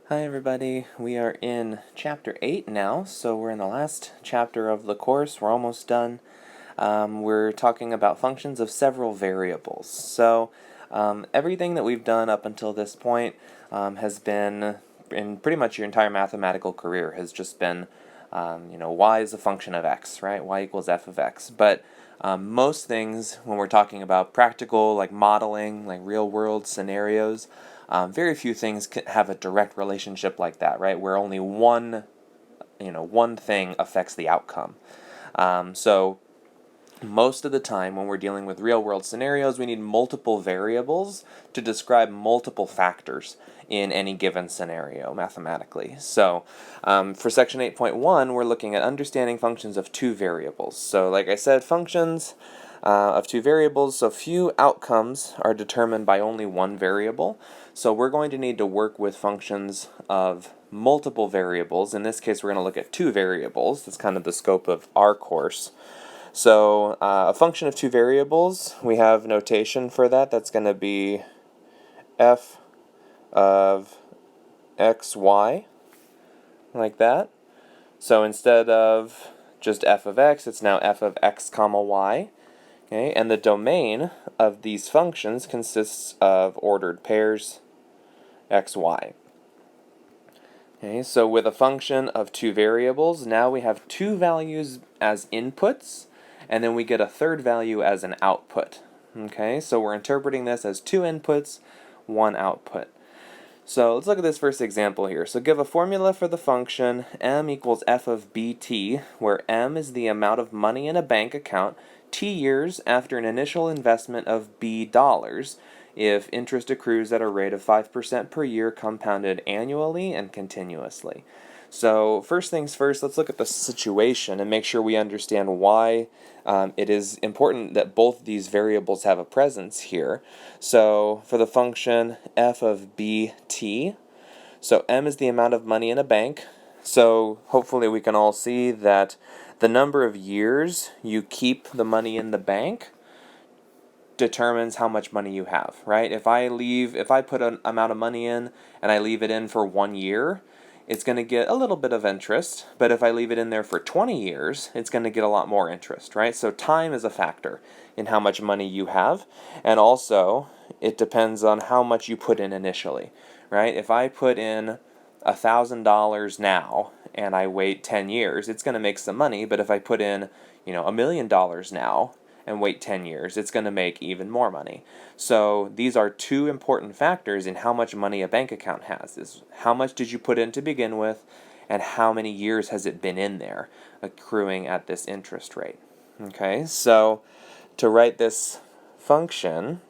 Hi everybody, we are in chapter 8 now, so we're in the last chapter of the course, we're almost done. We're talking about functions of several variables. So everything that we've done up until this point has been, in pretty much your entire mathematical career, has just been, y is a function of x, right? Y equals f of x. But most things, when we're talking about practical, like modeling, like real world scenarios, very few things can have a direct relationship like that, right? Where only one thing affects the outcome. So most of the time when we're dealing with real world scenarios, we need multiple variables to describe multiple factors in any given scenario mathematically. So for section 8.1, we're looking at understanding functions of two variables. So like I said, functions of two variables, so few outcomes are determined by only one variable. So we're going to need to work with functions of multiple variables. In this case, we're going to look at two variables. That's kind of the scope of our course. So a function of two variables, we have notation for that. That's going to be f of xy, like that. So instead of just f of x, it's now f of x comma y. Okay, and the domain of these functions consists of ordered pairs x, y. Okay, so with a function of two variables, now we have two values as inputs, and then we get a third value as an output. Okay, so we're interpreting this as two inputs, one output. So let's look at this first example here. So give a formula for the function m equals f of bt, where m is the amount of money in a bank account t years after an initial investment of b dollars, if interest accrues at a rate of 5% per year compounded annually and continuously. So first things first, let's look at the situation and make sure we understand why it is important that both these variables have a presence here. So for the function f of bt, so m is the amount of money in a bank. So hopefully we can all see that the number of years you keep the money in the bank determines how much money you have, right? If I put an amount of money in and I leave it in for 1 year, it's going to get a little bit of interest, but if I leave it in there for 20 years, it's going to get a lot more interest, right? So time is a factor in how much money you have, and also it depends on how much you put in initially, right? If I put in $1,000 now and I wait 10 years, it's going to make some money, but if I put in, $1 million now and wait 10 years, it's going to make even more money. So these are two important factors in how much money a bank account has. Is how much did you put in to begin with, and how many years has it been in there, accruing at this interest rate. Okay, so to write this function,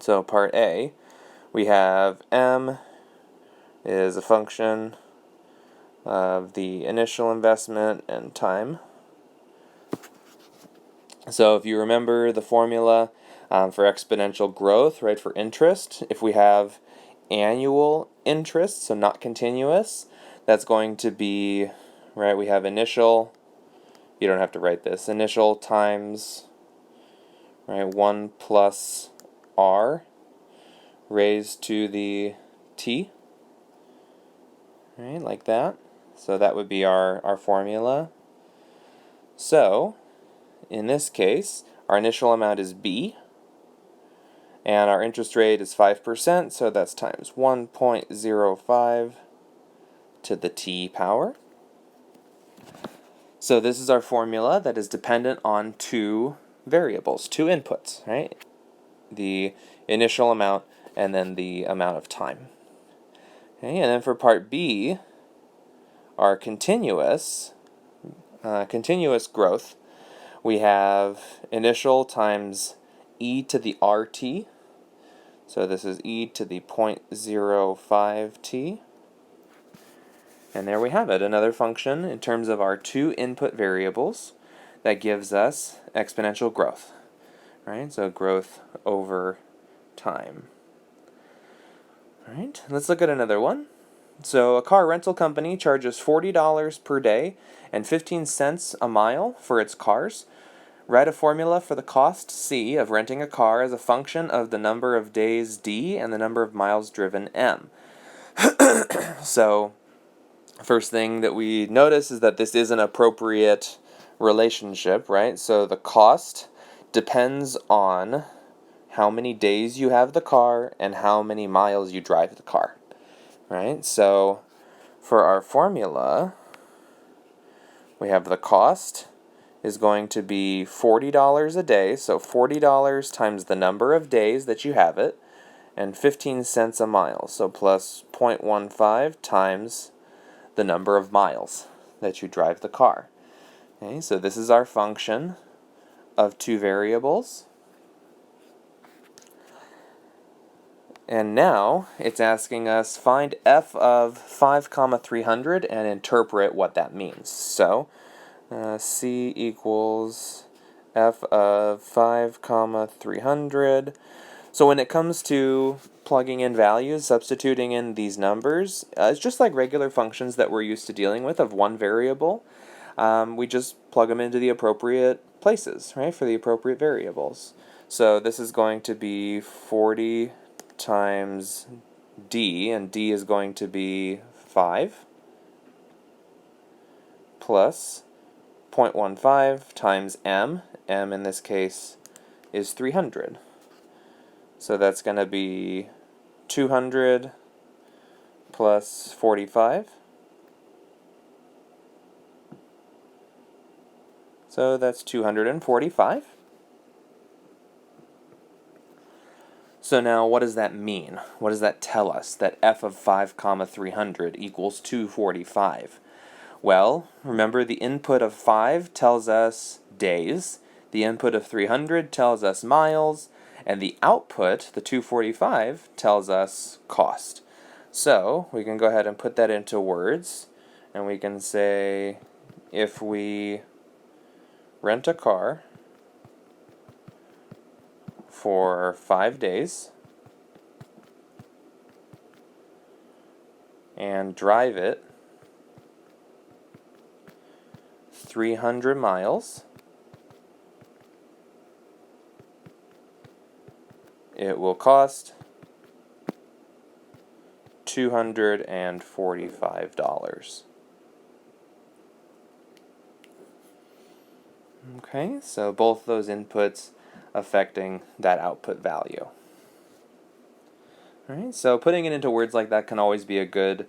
so part A, we have m is a function of the initial investment and time. So if you remember the formula for exponential growth, right, for interest, if we have annual interest, so not continuous, that's going to be, right, we have initial, you don't have to write this, initial times, right, 1 plus r raised to the t, right, like that. So that would be our formula. So in this case, our initial amount is b, and our interest rate is 5%, so that's times 1.05 to the t power. So this is our formula that is dependent on two variables, two inputs, right? The initial amount and then the amount of time. Okay, and then for part B, our continuous growth, we have initial times e to the rt. So this is e to the 0.05t. And there we have it, another function in terms of our two input variables that gives us exponential growth, right? So growth over time. All right, let's look at another one. So a car rental company charges $40 per day and 15 cents a mile for its cars. Write a formula for the cost C of renting a car as a function of the number of days D and the number of miles driven M. So, first thing that we notice is that this is an appropriate relationship, right? So the cost depends on how many days you have the car and how many miles you drive the car, right? So for our formula, we have the cost is going to be $40 a day, so $40 times the number of days that you have it, and 15 cents a mile, so plus 0.15 times the number of miles that you drive the car. Okay, so this is our function of two variables. And now it's asking us find f of 5, 300 and interpret what that means. So c equals f of 5, 300. So when it comes to plugging in values, substituting in these numbers, it's just like regular functions that we're used to dealing with of one variable. We just plug them into the appropriate places, right, for the appropriate variables. So this is going to be 40 times d, and d is going to be 5, plus 0.15 times m. M in this case is 300. So that's going to be 200 plus 45. So that's 245. So now what does that mean? What does that tell us? That f of 5, 300 equals 245. Well, remember the input of 5 tells us days, the input of 300 tells us miles, and the output, the 245, tells us cost. So we can go ahead and put that into words, and we can say if we rent a car for 5 days and drive it 300 miles, it will cost $245. Okay, so both those inputs affecting that output value. Alright, so putting it into words like that can always be a good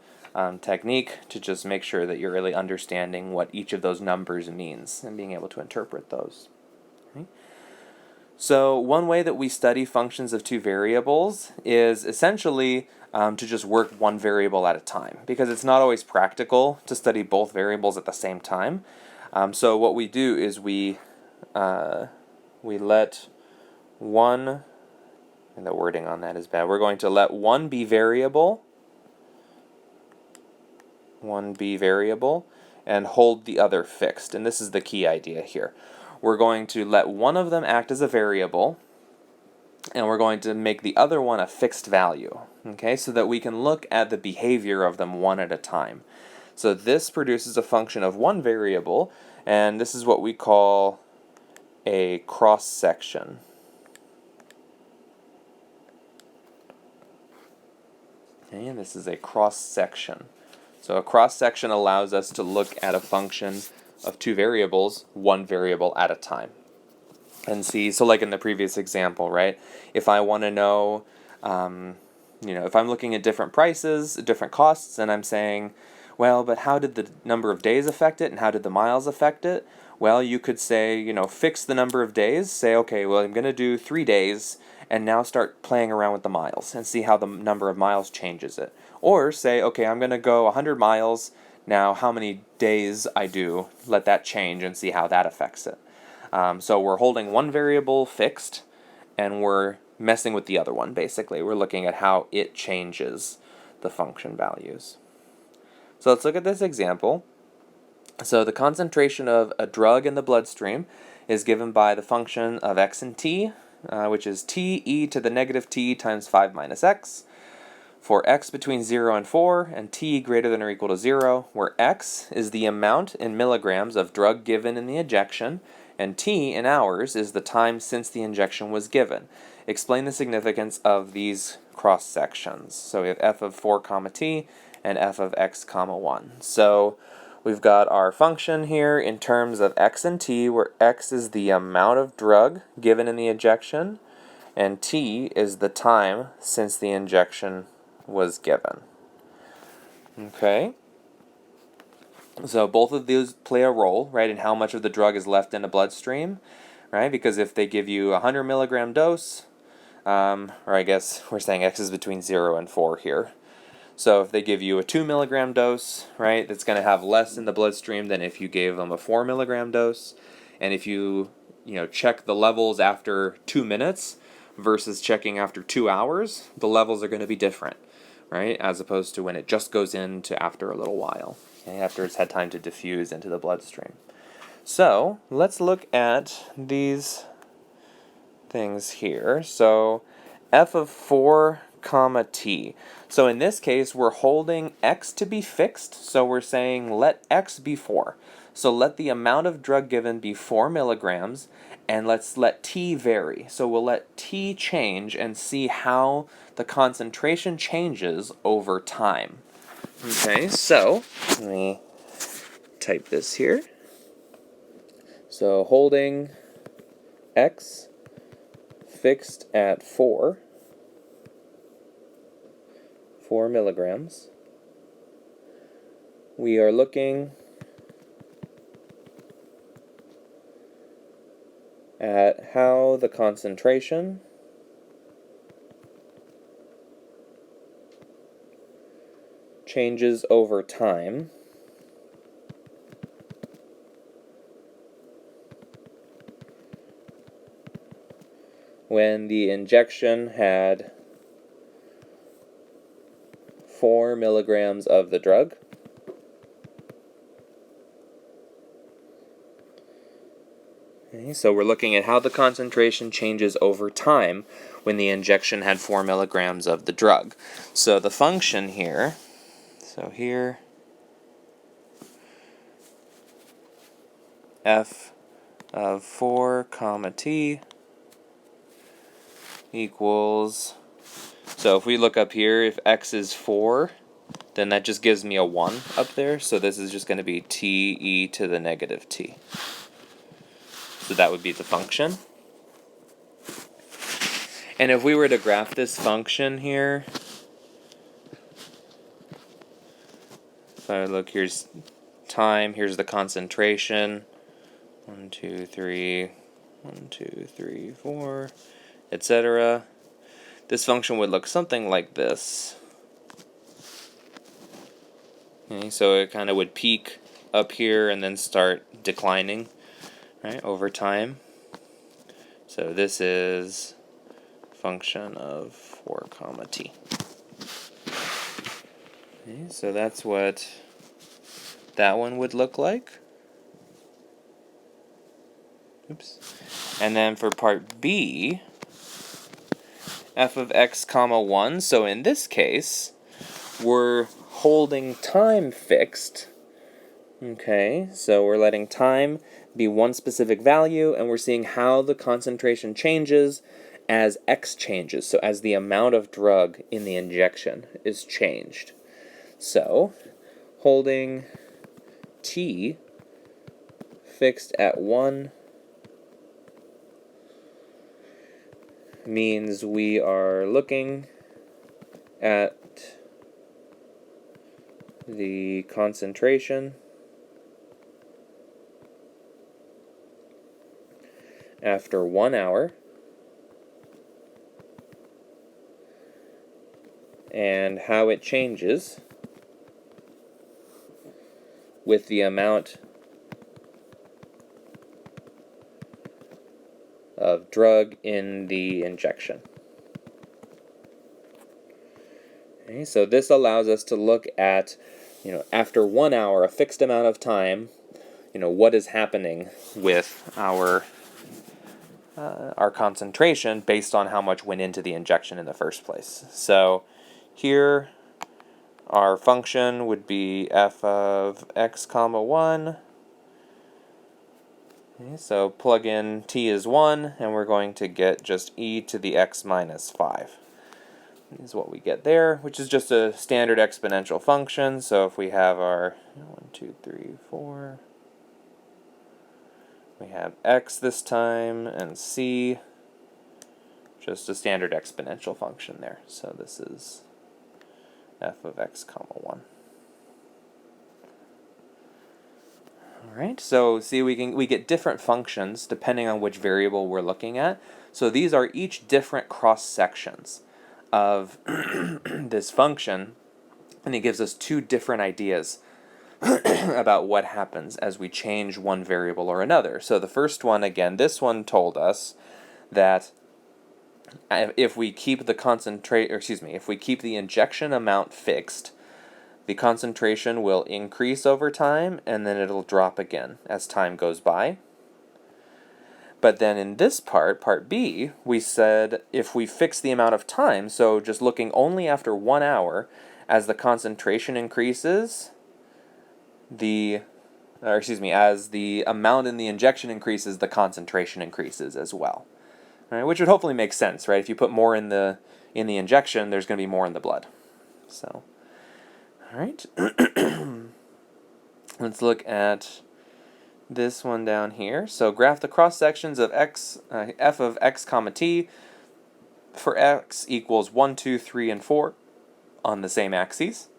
technique to just make sure that you're really understanding what each of those numbers means and being able to interpret those. Okay. So one way that we study functions of two variables is essentially to just work one variable at a time, because it's not always practical to study both variables at the same time. So what we do is we let one, and the wording on that is bad, we're going to let one be variable, and hold the other fixed. And this is the key idea here. We're going to let one of them act as a variable, and we're going to make the other one a fixed value, okay, so that we can look at the behavior of them one at a time. So this produces a function of one variable, and this is what we call a cross-section. Okay, and this is a cross-section. So a cross-section allows us to look at a function of two variables, one variable at a time. And see, so like in the previous example, right? If I want to know, if I'm looking at different prices, different costs, and I'm saying, well, but how did the number of days affect it, and how did the miles affect it? Well, you could say, fix the number of days. Say, okay, well, I'm going to do 3 days, and now start playing around with the miles and see how the number of miles changes it. Or say, okay, I'm going to go 100 miles. Now, how many days I do, let that change and see how that affects it. So we're holding one variable fixed, and we're messing with the other one, basically. We're looking at how it changes the function values. So let's look at this example. So the concentration of a drug in the bloodstream is given by the function of x and t, which is t e to the negative t times 5 minus x, for x between 0 and 4, and t greater than or equal to 0, where x is the amount in milligrams of drug given in the injection, and t in hours is the time since the injection was given. explain the significance of these cross sections. So we have f of 4 comma t and f of x comma 1. So we've got our function here in terms of x and t, where x is the amount of drug given in the injection, and t is the time since the injection was given. Okay? So both of these play a role, right, in how much of the drug is left in the bloodstream, right? Because if they give you a 100 milligram dose, or I guess we're saying x is between 0 and 4 here. So if they give you a 2 milligram dose, right, that's going to have less in the bloodstream than if you gave them a 4 milligram dose. And if you check the levels after 2 minutes versus checking after 2 hours, the levels are going to be different, right, as opposed to when it just goes into after a little while, okay, after it's had time to diffuse into the bloodstream. So let's look at these things here. So f of 4 comma t. So in this case, we're holding x to be fixed, so we're saying let x be 4. So let the amount of drug given be 4 milligrams, and let's let t vary. So we'll let t change and see how the concentration changes over time. Okay, so let me type this here. So holding x fixed at 4 milligrams, we are looking at how the concentration changes over time when the injection had 4 milligrams of the drug Okay, so we're looking at how the concentration changes over time when the injection had 4 milligrams of the drug. So the function here, f of 4 comma t equals, so if we look up here, if x is 4, then that just gives me a 1 up there, so this is just going to be t e to the negative t. So that would be the function. And if we were to graph this function here, if I look, here's time, here's the concentration, 1, 2, 3, 1, 2, 3, 4, etc. This function would look something like this. Okay, so it kind of would peak up here and then start declining, right, over time. So this is function of 4 comma t. Okay, so that's what that one would look like. Oops. And then for part B, f of x comma 1, so in this case, we're holding time fixed. Okay, so we're letting time be one specific value, and we're seeing how the concentration changes as x changes, so as the amount of drug in the injection is changed. So, holding t fixed at 1 means we are looking at the concentration after 1 hour and how it changes with the amount of drug in the injection. Okay, so this allows us to look at, after 1 hour, a fixed amount of time, what is happening with our concentration based on how much went into the injection in the first place. So here our function would be f of x comma 1. Okay, so plug in t is 1, and we're going to get just e to the x minus 5. Is what we get there, which is just a standard exponential function. So if we have our 1, 2, 3, 4, we have x this time, and c, just a standard exponential function there. So this is f of x comma 1. Alright, so see we get different functions depending on which variable we're looking at. So these are each different cross sections of this function, and it gives us two different ideas about what happens as we change one variable or another. So the first one, again, this one told us that if we keep if we keep the injection amount fixed, the concentration will increase over time, and then it'll drop again as time goes by. But then in this part B, we said if we fix the amount of time, so just looking only after 1 hour, as the concentration increases, as the amount in the injection increases, the concentration increases as well. Right, which would hopefully make sense, right? If you put more in the injection, there's going to be more in the blood. So, all right. Let's look at this one down here. So graph the cross sections of f of x comma t for x equals 1, 2, 3, and 4 on the same axes,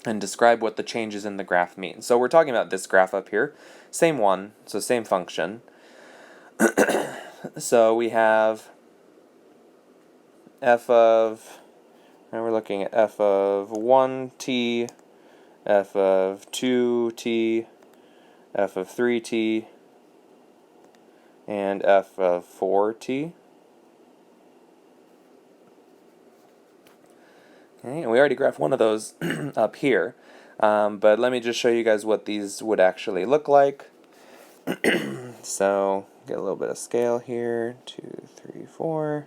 and describe what the changes in the graph mean. So we're talking about this graph up here. Same one, so same function. So we have f of, and we're looking at f of 1t, f of 2t, f of 3t, and f of 4t. Okay, and we already graphed one of those up here, but let me just show you guys what these would actually look like. So, get a little bit of scale here, 2, 3, 4.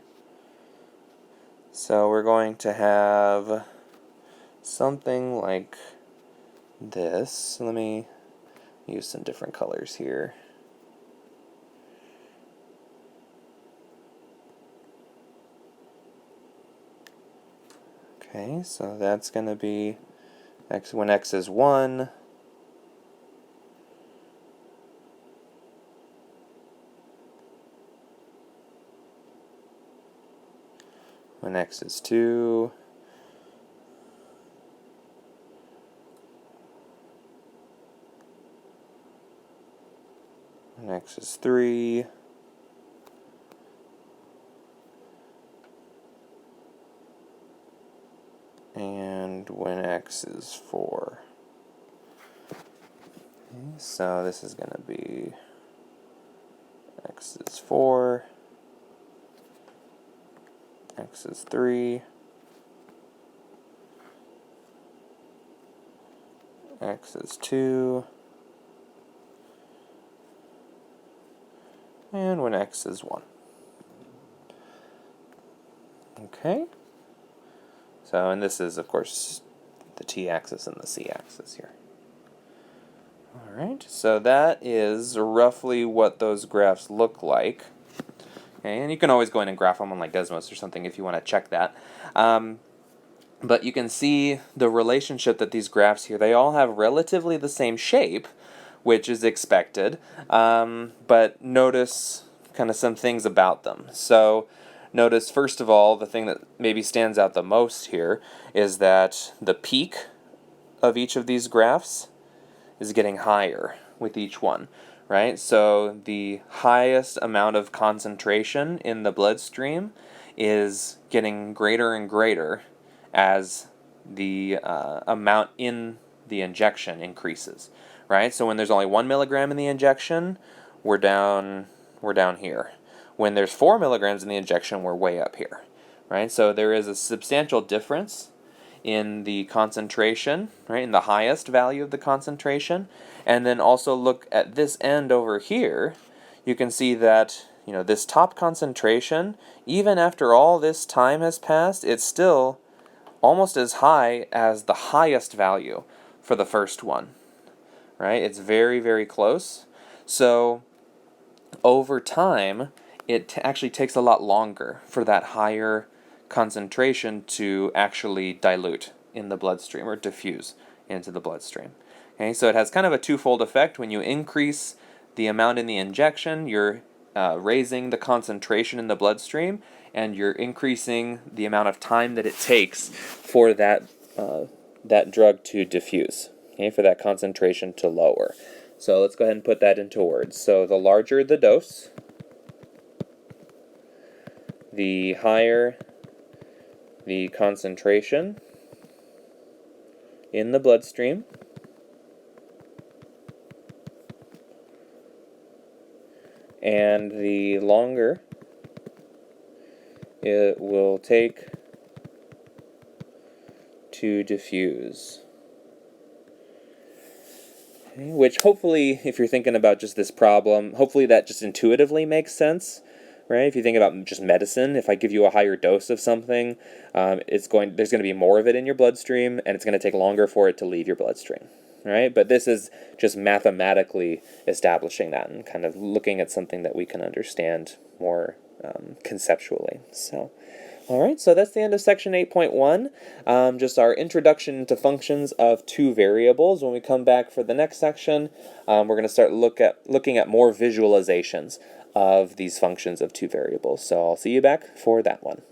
So we're going to have something like this. Let me use some different colors here. Okay, so that's going to be x when x is 1. When x is 2. When x is 3. And when x is 4. Okay, so this is going to be x is 4, x is 3, x is 2, and when x is 1. Okay. So, and this is, of course, the t-axis and the c-axis here. Alright, so that is roughly what those graphs look like. Okay, and you can always go in and graph them on like Desmos or something if you want to check that. But you can see the relationship that these graphs here, they all have relatively the same shape, which is expected, but notice kind of some things about them. So notice, first of all, the thing that maybe stands out the most here is that the peak of each of these graphs is getting higher with each one, right? So the highest amount of concentration in the bloodstream is getting greater and greater as the amount in the injection increases, right? So when there's only 1 milligram in the injection, we're down here. When there's 4 milligrams in the injection, we're way up here, right? So there is a substantial difference in the concentration, right, in the highest value of the concentration. And then also look at this end over here. You can see that, this top concentration, even after all this time has passed, it's still almost as high as the highest value for the first one, right? It's very, very close. So over time, it actually takes a lot longer for that higher concentration to actually dilute in the bloodstream or diffuse into the bloodstream. Okay, so it has kind of a twofold effect. When you increase the amount in the injection, you're raising the concentration in the bloodstream, and you're increasing the amount of time that it takes for that drug to diffuse, okay, for that concentration to lower. So let's go ahead and put that into words. So the larger the dose, the higher the concentration in the bloodstream, and the longer it will take to diffuse. Okay, which hopefully, if you're thinking about just this problem, hopefully that just intuitively makes sense, right? If you think about just medicine, if I give you a higher dose of something, there's going to be more of it in your bloodstream, and it's going to take longer for it to leave your bloodstream, right? But this is just mathematically establishing that and kind of looking at something that we can understand more conceptually. So, all right, so that's the end of section 8.1, just our introduction to functions of two variables. When we come back for the next section, we're going to start looking at more visualizations of these functions of two variables. So I'll see you back for that one.